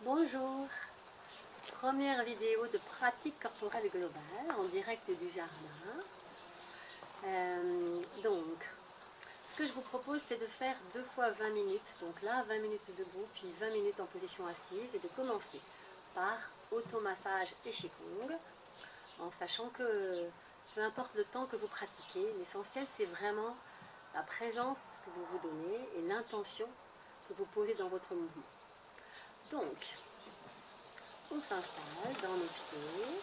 Bonjour, première vidéo de pratique corporelle globale en direct du jardin. Donc, ce que je vous propose, c'est de faire 2 fois 20 minutes. Donc là, 20 minutes debout, puis 20 minutes en position assise, et de commencer par automassage et qigong, en sachant que peu importe le temps que vous pratiquez, l'essentiel c'est vraiment la présence que vous vous donnez et l'intention que vous posez dans votre mouvement. Donc, on s'installe dans nos pieds,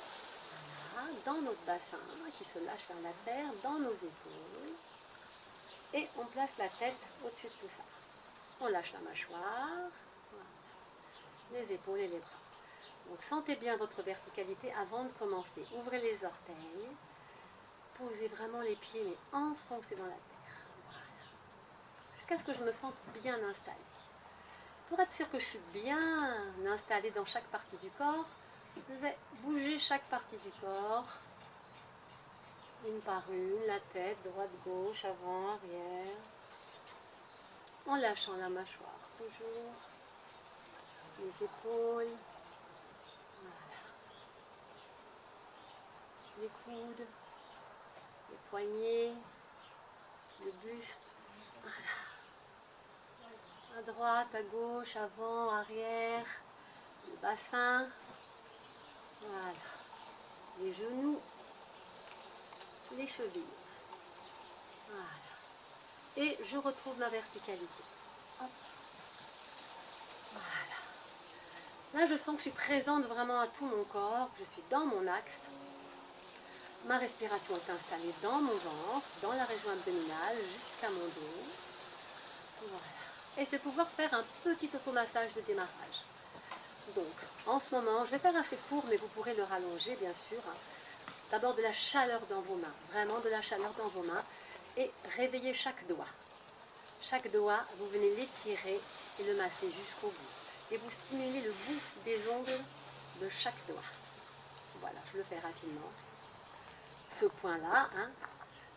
voilà, dans notre bassin qui se lâche vers la terre, dans nos épaules, et on place la tête au-dessus de tout ça. On lâche la mâchoire, voilà, les épaules et les bras. Donc sentez bien votre verticalité avant de commencer. Ouvrez les orteils, posez vraiment les pieds mais enfoncez dans la terre, voilà, jusqu'à ce que je me sente bien installée. Pour être sûr que je suis bien installée dans chaque partie du corps, je vais bouger chaque partie du corps, une par une, la tête, droite, gauche, avant, arrière, en lâchant la mâchoire, toujours, les épaules, voilà, les coudes, les poignets, le buste, voilà. À droite, à gauche, avant, arrière, le bassin, voilà, les genoux, les chevilles, voilà, et je retrouve ma verticalité. Hop. Voilà. Là, je sens que je suis présente vraiment à tout mon corps, je suis dans mon axe, ma respiration est installée dans mon ventre, dans la région abdominale, jusqu'à mon dos, voilà. Et je vais pouvoir faire un petit automassage de démarrage. Donc, en ce moment, je vais faire assez court, mais vous pourrez le rallonger, bien sûr. D'abord de la chaleur dans vos mains, vraiment de la chaleur dans vos mains, et réveillez chaque doigt. Chaque doigt, vous venez l'étirer et le masser jusqu'au bout. Et vous stimulez le bout des ongles de chaque doigt. Voilà, je le fais rapidement. Ce point-là, hein,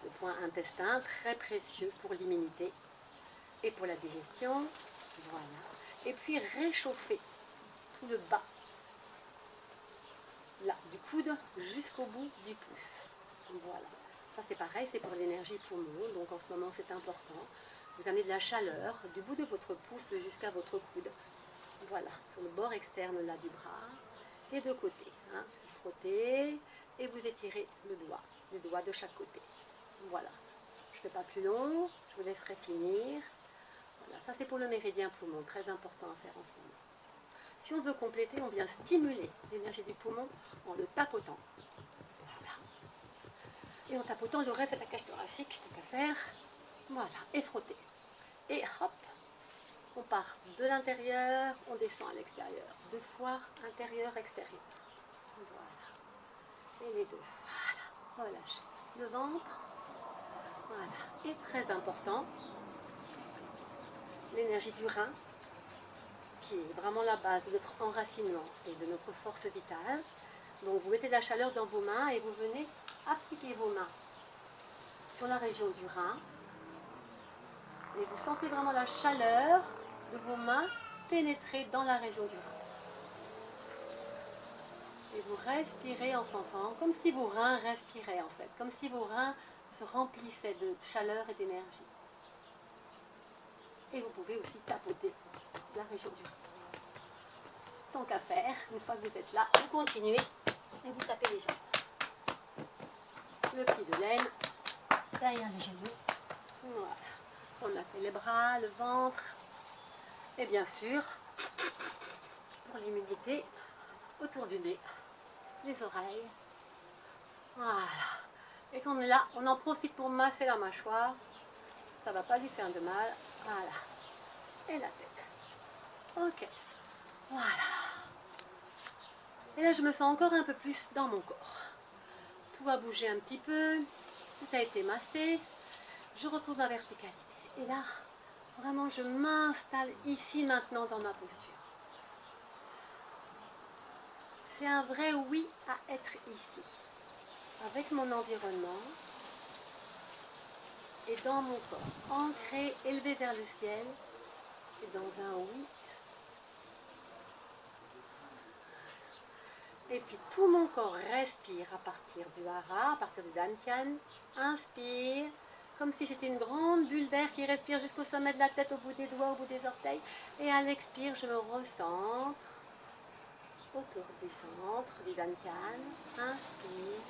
le point intestin, très précieux pour l'immunité et pour la digestion, voilà. Et puis réchauffer tout le bas, là, du coude jusqu'au bout du pouce, voilà. Ça c'est pareil, c'est pour l'énergie poumon, donc en ce moment c'est important. Vous amenez de la chaleur du bout de votre pouce jusqu'à votre coude, voilà, sur le bord externe là du bras, et de côté, hein. Vous frottez et vous étirez le doigt, les doigts de chaque côté, voilà. Je ne fais pas plus long, je vous laisserai finir. Voilà, ça c'est pour le méridien poumon, très important à faire en ce moment. Si on veut compléter, on vient stimuler l'énergie du poumon en le tapotant. Voilà. Et en tapotant le reste de la cage thoracique, tant qu'à faire. Voilà, et frotter. Et hop, on part de l'intérieur, on descend à l'extérieur. 2 fois intérieur, extérieur. Voilà. Et les 2. Voilà. Relâchez le ventre. Voilà. Et très important, l'énergie du rein, qui est vraiment la base de notre enracinement et de notre force vitale. Donc vous mettez de la chaleur dans vos mains et vous venez appliquer vos mains sur la région du rein. Et vous sentez vraiment la chaleur de vos mains pénétrer dans la région du rein. Et vous respirez en sentant, comme si vos reins respiraient en fait, comme si vos reins se remplissaient de chaleur et d'énergie. Et vous pouvez aussi tapoter la région du rein. Tant qu'à faire, une fois que vous êtes là, vous continuez et vous tapez les jambes. Le pli de laine, derrière les genoux. Voilà. On a fait les bras, le ventre. Et bien sûr, pour l'humidité, autour du nez, les oreilles. Voilà. Et quand on est là, on en profite pour masser la mâchoire. Ça ne va pas lui faire de mal. Voilà. Et la tête. Ok. Voilà. Et là, je me sens encore un peu plus dans mon corps. Tout va bouger un petit peu. Tout a été massé. Je retrouve ma verticalité. Et là, vraiment, je m'installe ici, maintenant, dans ma posture. C'est un vrai oui à être ici. Avec mon environnement et dans mon corps. Ancré, élevé vers le ciel. Et dans un oui Et puis tout mon corps respire à partir du hara, à partir du dantian. Inspire, comme si j'étais une grande bulle d'air qui respire jusqu'au sommet de la tête, au bout des doigts, au bout des orteils. Et à l'expire, je me recentre autour du centre du dantian. Inspire.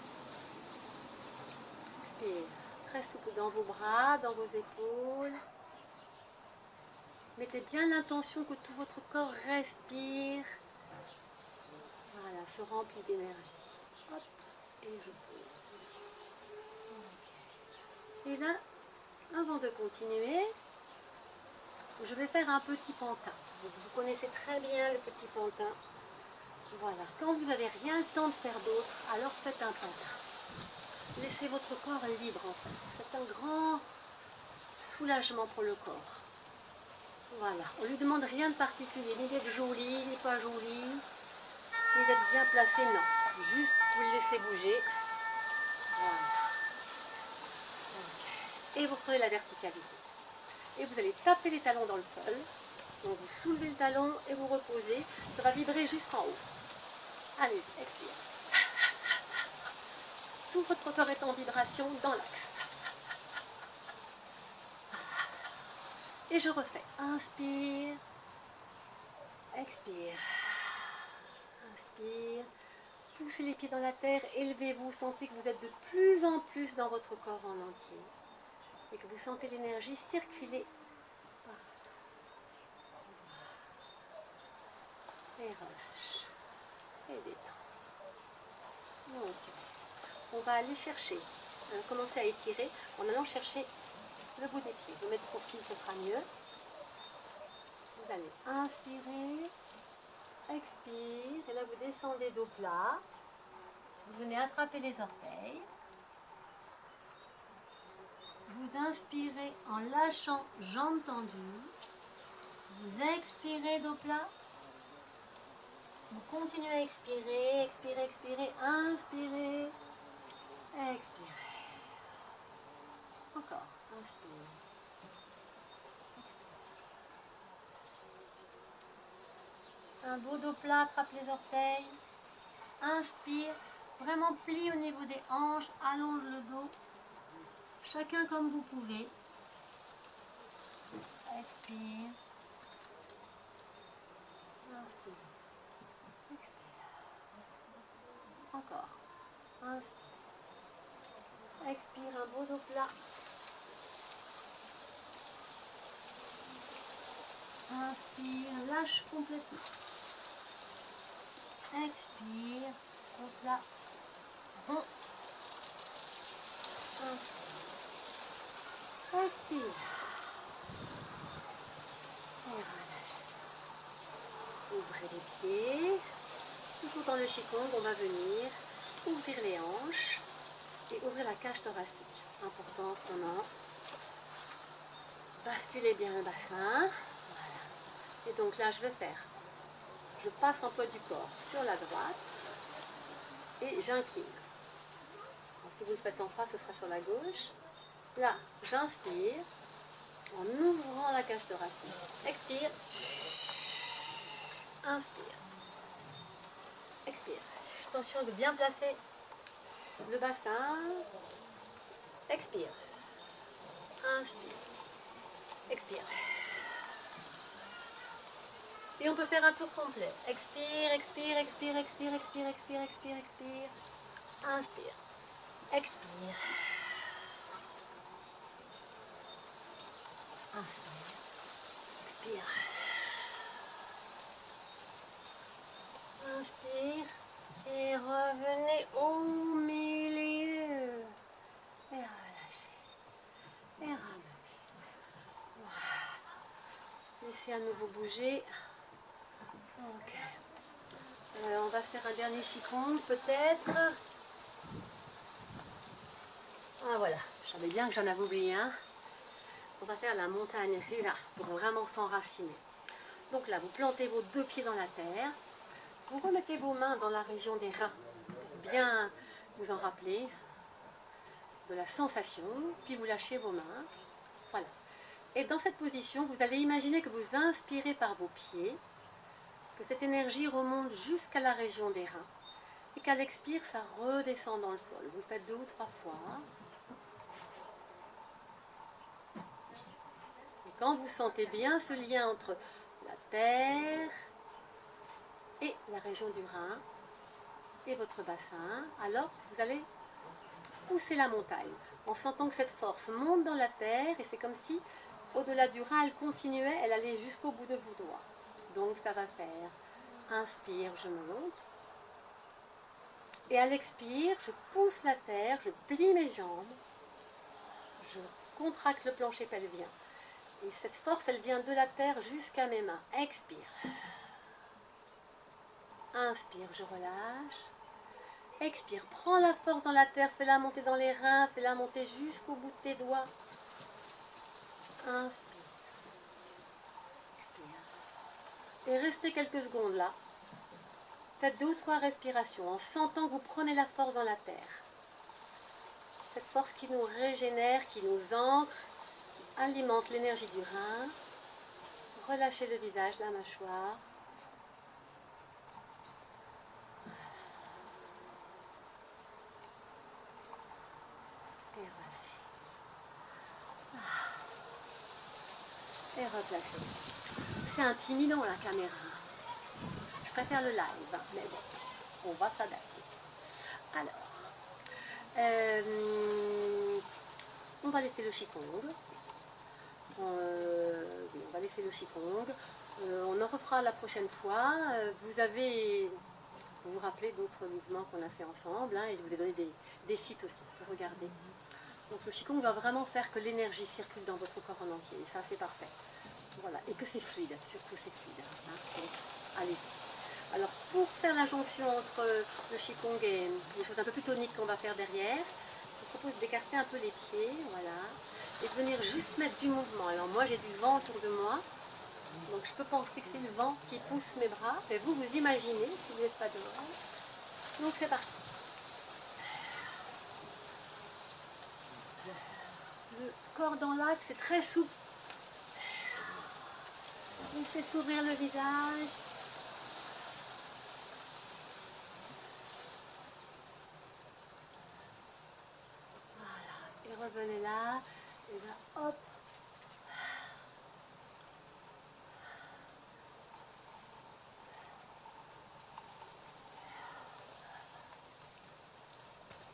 Expire. Très souple dans vos bras, dans vos épaules. Mettez bien l'intention que tout votre corps respire. Voilà, se remplit d'énergie. Hop, et je pose. Okay. Et là, avant de continuer, je vais faire un petit pantin. Vous connaissez très bien le petit pantin. Voilà, quand vous n'avez rien le temps de faire d'autre, alors faites un pantin. Laissez votre corps libre en fait. C'est un grand soulagement pour le corps. Voilà, on ne lui demande rien de particulier, ni d'être joli, ni pas joli, ni d'être bien placé, non. Juste vous le laissez bouger. Voilà. Okay. Et vous prenez la verticalité. Et vous allez taper les talons dans le sol. Donc vous soulevez le talon et vous reposez. Ça va vibrer jusqu'en haut. Allez, expire. Tout votre corps est en vibration dans l'axe. Et je refais. Inspire. Expire. Inspire. Poussez les pieds dans la terre. Élevez-vous. Sentez que vous êtes de plus en plus dans votre corps en entier. Et que vous sentez l'énergie circuler partout. Et relâche. Et détend. Ok. On va aller chercher. Commencer à étirer en allant chercher le bout des pieds. Je vais mettre profil, ce sera mieux. Vous allez inspirer, expire, et là vous descendez dos plat. Vous venez attraper les orteils. Vous inspirez en lâchant jambes tendues. Vous expirez dos plat. Vous continuez à expirer, expirez, expirez, inspirez, expirez. Encore, inspire. Un beau dos plat, attrape les orteils. Inspire, vraiment plie au niveau des hanches, allonge le dos. Chacun comme vous pouvez. Expire. Inspire. Expire. Encore. Inspire. Expire, un beau dos plat. Inspire, lâche complètement. Expire, au plat. Bon. Inspire. Expire. Et relâche. Ouvrez les pieds. Toujours dans le qigong, on va venir ouvrir les hanches et ouvrir la cage thoracique. Important en ce moment. Basculez bien le bassin. Et donc là, je passe en poids du corps sur la droite et j'incline. Si vous le faites en face, ce sera sur la gauche. Là, j'inspire en ouvrant la cage thoracique. Expire. Inspire. Expire. Attention de bien placer le bassin. Expire. Inspire. Expire. Et on peut faire un tour complet. Expire, expire, expire, expire, expire, expire, expire, expire. Inspire. Expire. Inspire. Expire. Inspire. Et revenez au milieu. Et relâchez. Et ramenez. Voilà. Laissez à nouveau bouger. Ok. On va se faire un dernier qigong peut-être. Ah voilà, je savais bien que j'en avais oublié un. On va faire la montagne Hula pour vraiment s'enraciner. Donc là, vous plantez vos deux pieds dans la terre. Vous remettez vos mains dans la région des reins. Bien vous en rappeler de la sensation. Puis vous lâchez vos mains. Voilà. Et dans cette position, vous allez imaginer que vous inspirez par vos pieds. Que cette énergie remonte jusqu'à la région des reins. Et qu'à l'expire, ça redescend dans le sol. Vous faites 2 ou 3 fois. Et quand vous sentez bien ce lien entre la terre et la région du rein et votre bassin, alors vous allez pousser la montagne en sentant que cette force monte dans la terre et c'est comme si au-delà du rein elle continuait, elle allait jusqu'au bout de vos doigts. Donc ça va faire inspire, je monte et à l'expire je pousse la terre, je plie mes jambes, je contracte le plancher pelvien et cette force elle vient de la terre jusqu'à mes mains. Expire, inspire, je relâche. Expire, prends la force dans la terre, fais-la monter dans les reins, fais-la monter jusqu'au bout de tes doigts. Inspire. Expire. Et restez quelques secondes là. Faites 2 ou 3 respirations en sentant que vous prenez la force dans la terre. Cette force qui nous régénère, qui nous ancre, qui alimente l'énergie du rein. Relâchez le visage, la mâchoire. Et replacer. C'est intimidant la caméra. Je préfère le live, mais bon, on va s'adapter. Alors, on va laisser le Qigong. On va laisser le Qigong. On en refera la prochaine fois. Vous vous rappelez d'autres mouvements qu'on a fait ensemble, hein, et je vous ai donné des sites aussi pour regarder. Donc le Qigong va vraiment faire que l'énergie circule dans votre corps en entier, et ça c'est parfait. Voilà, et que c'est fluide, surtout c'est fluide. Hein. Donc, allez-y. Alors pour faire la jonction entre le Qigong et les choses un peu plus toniques qu'on va faire derrière, je vous propose d'écarter un peu les pieds, voilà, et de venir juste mettre du mouvement. Alors moi j'ai du vent autour de moi, donc je peux penser que c'est le vent qui pousse mes bras, mais vous imaginez si vous n'êtes pas dehors. Donc c'est parti. Le corps dans l'axe, c'est très souple. On fait s'ouvrir le visage. Voilà. Et revenez là. Et là, hop.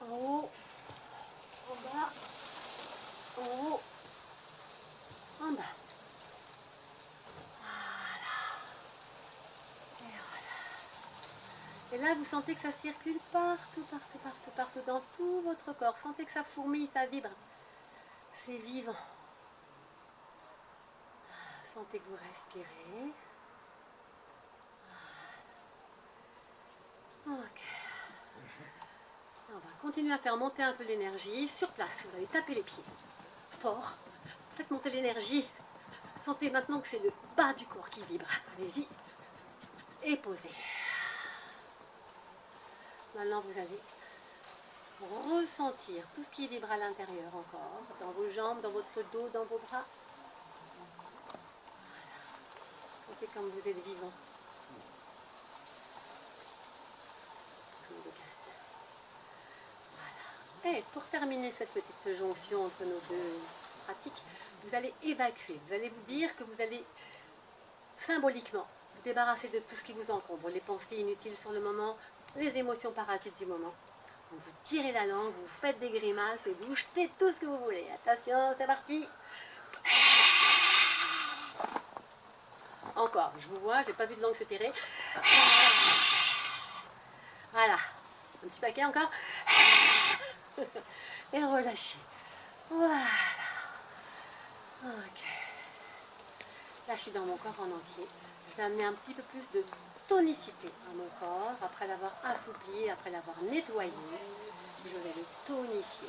En haut. En bas. En haut. En bas. Et là, vous sentez que ça circule partout, partout, partout, partout, dans tout votre corps. Sentez que ça fourmille, ça vibre. C'est vivant. Sentez que vous respirez. Ok. On va continuer à faire monter un peu l'énergie. Sur place, vous allez taper les pieds. Fort. Faites monter l'énergie. Sentez maintenant que c'est le bas du corps qui vibre. Allez-y. Et posez. Maintenant, vous allez ressentir tout ce qui vibre à l'intérieur encore, dans vos jambes, dans votre dos, dans vos bras. Voilà. Sentez comme vous êtes vivant. Voilà. Et pour terminer cette petite jonction entre nos deux pratiques, vous allez évacuer. Vous allez vous dire que vous allez symboliquement vous débarrasser de tout ce qui vous encombre, les pensées inutiles sur le moment, les émotions parasites du moment. Donc vous tirez la langue, vous faites des grimaces et vous jetez tout ce que vous voulez. Attention, c'est parti. Encore, je vous vois, j'ai pas vu de langue se tirer. Voilà, un petit paquet encore. Et relâchez. Voilà. Ok. Là, je suis dans mon corps en entier. Je vais amener un petit peu plus de tonicité à mon corps. Après l'avoir assoupli, après l'avoir nettoyé, je vais le tonifier.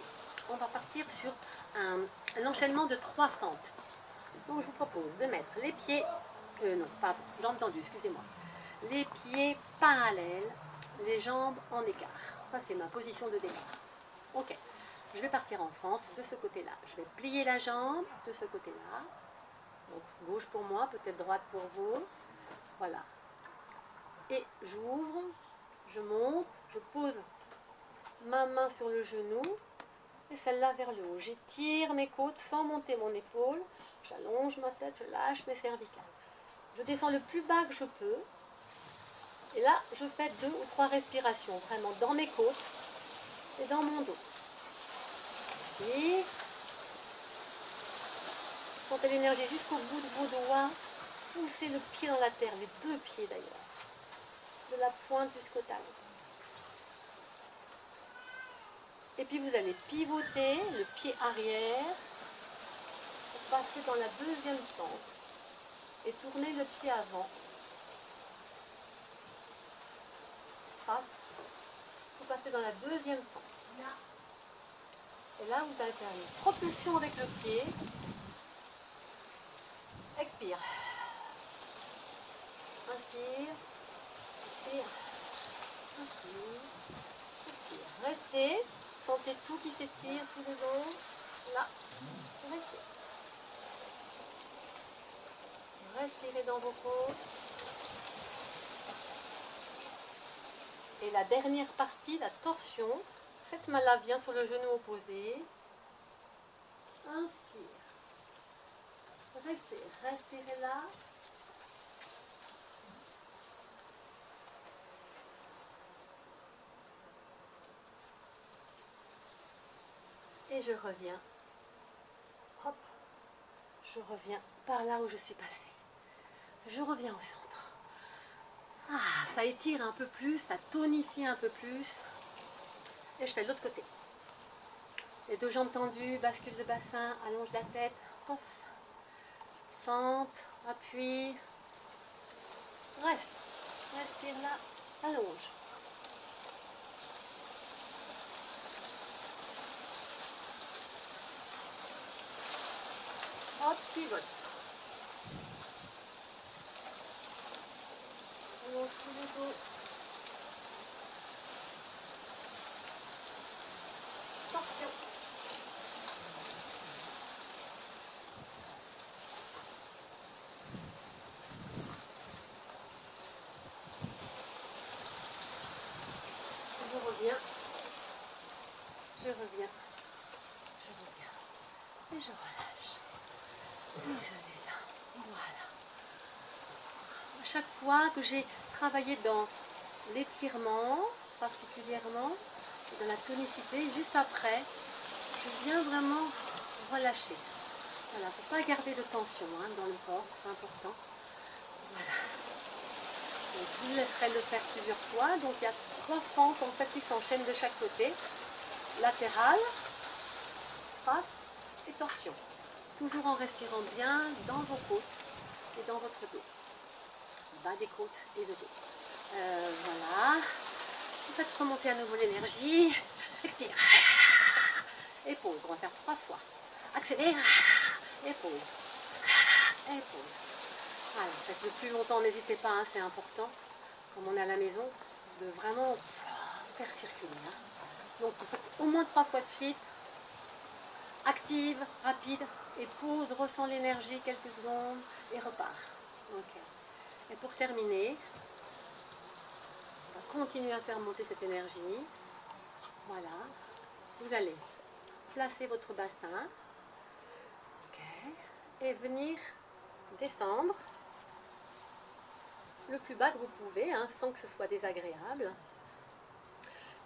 On va partir sur un enchaînement de 3 fentes. Donc, je vous propose de mettre les pieds, non, pas jambes tendues, excusez-moi. Les pieds parallèles, les jambes en écart. Ça, c'est ma position de départ. Ok. Je vais partir en fente de ce côté-là. Je vais plier la jambe de ce côté-là. Donc, gauche pour moi, peut-être droite pour vous. Voilà. Et j'ouvre, Je monte, je pose ma main sur le genou et celle-là vers le haut. J'étire mes côtes sans monter mon épaule. J'allonge ma tête, je lâche mes cervicales. Je descends le plus bas que je peux. Et là, je fais 2 ou 3 respirations, vraiment dans mes côtes et dans mon dos. Inspire. Sentez l'énergie jusqu'au bout de vos doigts. Poussez le pied dans la terre, les 2 pieds d'ailleurs. De la pointe jusqu'au talon. Et puis vous allez pivoter le pied arrière pour passer dans la deuxième pente et tourner le pied avant. Face. Vous passez dans la deuxième pente. Et là, vous allez faire une propulsion avec le pied. Expire. Inspire. Expire. Inspire. Expire. Restez. Sentez tout qui s'étire, tout le long. Là. Restez. Respirez dans vos côtes. Et la dernière partie, la torsion. Cette main-là vient sur le genou opposé. Inspire. Restez. Respirez là. Et je reviens. Hop. Je reviens par là où je suis passée. Je reviens au centre. Ah, ça étire un peu plus, ça tonifie un peu plus. Et je fais de l'autre côté. Les 2 jambes tendues, bascule le bassin, allonge la tête. Off. Fente, appuie. Reste. Respire là, allonge. Hop, pivote. Allonge tout le dos. Torsion. Je reviens. Je reviens. Je reviens. Et je relâche. Et je détends. Voilà. À chaque fois que j'ai travaillé dans l'étirement, particulièrement, dans la tonicité, juste après, je viens vraiment relâcher. Voilà, il ne faut pas garder de tension dans le corps, c'est important. Voilà. Donc, je vous laisserai le faire plusieurs fois. Donc il y a 3 fentes en fait qui s'enchaînent de chaque côté. Latérale, face et torsion. Toujours en respirant bien dans vos côtes et dans votre dos. Bas des côtes et le dos. Voilà. Vous faites remonter à nouveau l'énergie. Expire. Et pause. On va faire 3 fois. Accélère. Et pause. Et pause. Voilà. Faites-le plus longtemps. N'hésitez pas. C'est important. Comme on est à la maison, de vraiment faire circuler. Donc vous faites au moins 3 fois de suite. Active, rapide. Et pause. Ressent l'énergie quelques secondes. Et repart. Ok. Et pour terminer, on va continuer à faire monter cette énergie. Voilà. Vous allez placer votre bassin. Okay. Et venir descendre le plus bas que vous pouvez, sans que ce soit désagréable.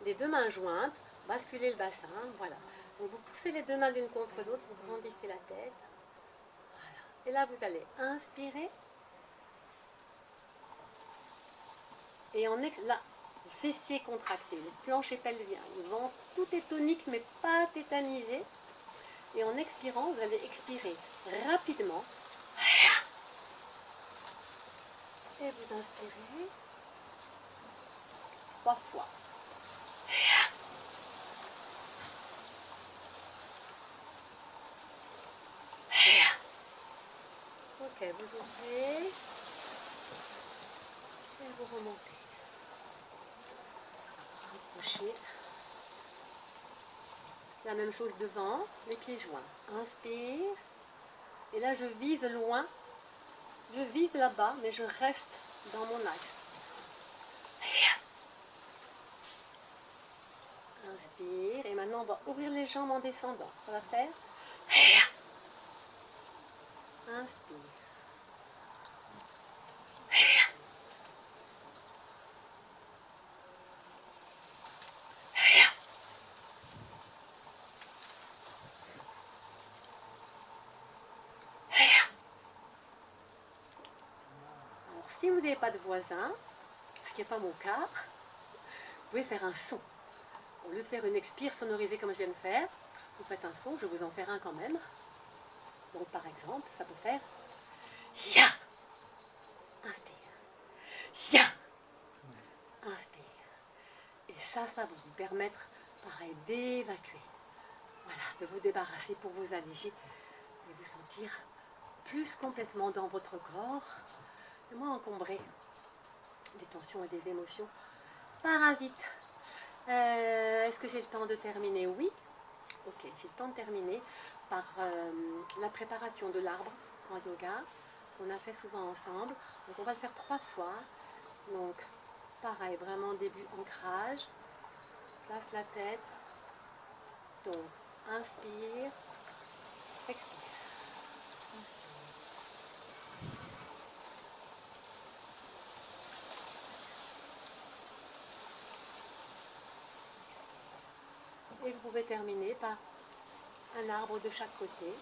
Les 2 mains jointes, basculez le bassin. Voilà. Donc vous poussez les 2 mains l'une contre l'autre, vous grandissez la tête. Voilà. Et là, vous allez inspirer. Et là, le fessier contracté, le plancher pelvien, le ventre, tout est tonique mais pas tétanisé. Et en expirant, vous allez expirer rapidement. Et vous inspirez 3 fois. Ok, vous ouvrez. Et vous remontez. Rapprochez. La même chose devant, les pieds joints. Inspire. Et là, je vise loin. Je vise là-bas, mais je reste dans mon axe. Inspire. Et maintenant, on va ouvrir les jambes en descendant. On va faire. Inspire. Alors, si vous n'avez pas de voisin, ce qui n'est pas mon cas, vous pouvez faire un son. Au lieu de faire une expire sonorisée comme je viens de faire, vous faites un son, je vais vous en faire un quand même. Donc par exemple, ça peut faire Ya. Inspire. Ya. Inspire. Et ça va vous permettre, pareil, d'évacuer. Voilà, de vous débarrasser pour vous alléger et vous sentir plus complètement dans votre corps, et moins encombré des tensions et des émotions parasites. Est-ce que j'ai le temps de terminer? Oui. Ok, j'ai le temps de terminer par la préparation de l'arbre en yoga qu'on a fait souvent ensemble. Donc on va le faire 3 fois. Donc pareil, vraiment début ancrage, place la tête. Donc inspire, expire. Et vous pouvez terminer par un arbre de chaque côté.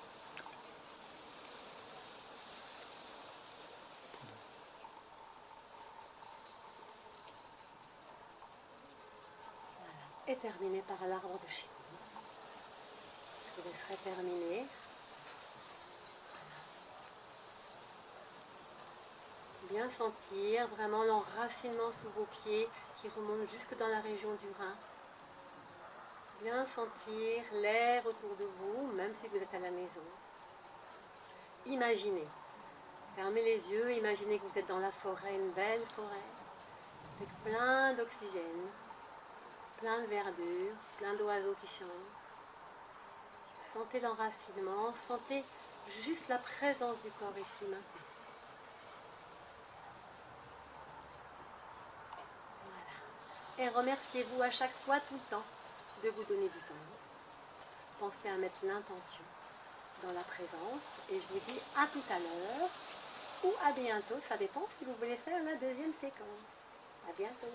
Voilà. Et terminer par l'arbre de chez vous. Je vous laisserai terminer. Bien sentir vraiment l'enracinement sous vos pieds qui remonte jusque dans la région du rein. Bien sentir l'air autour de vous, même si vous êtes à la maison. Imaginez. Fermez les yeux, imaginez que vous êtes dans la forêt, une belle forêt, avec plein d'oxygène, plein de verdure, plein d'oiseaux qui chantent. Sentez l'enracinement, sentez juste la présence du corps ici maintenant. Voilà. Et remerciez-vous à chaque fois, tout le temps, de vous donner du temps. Pensez à mettre l'intention dans la présence. Et je vous dis à tout à l'heure ou à bientôt. Ça dépend si vous voulez faire la deuxième séquence. À bientôt.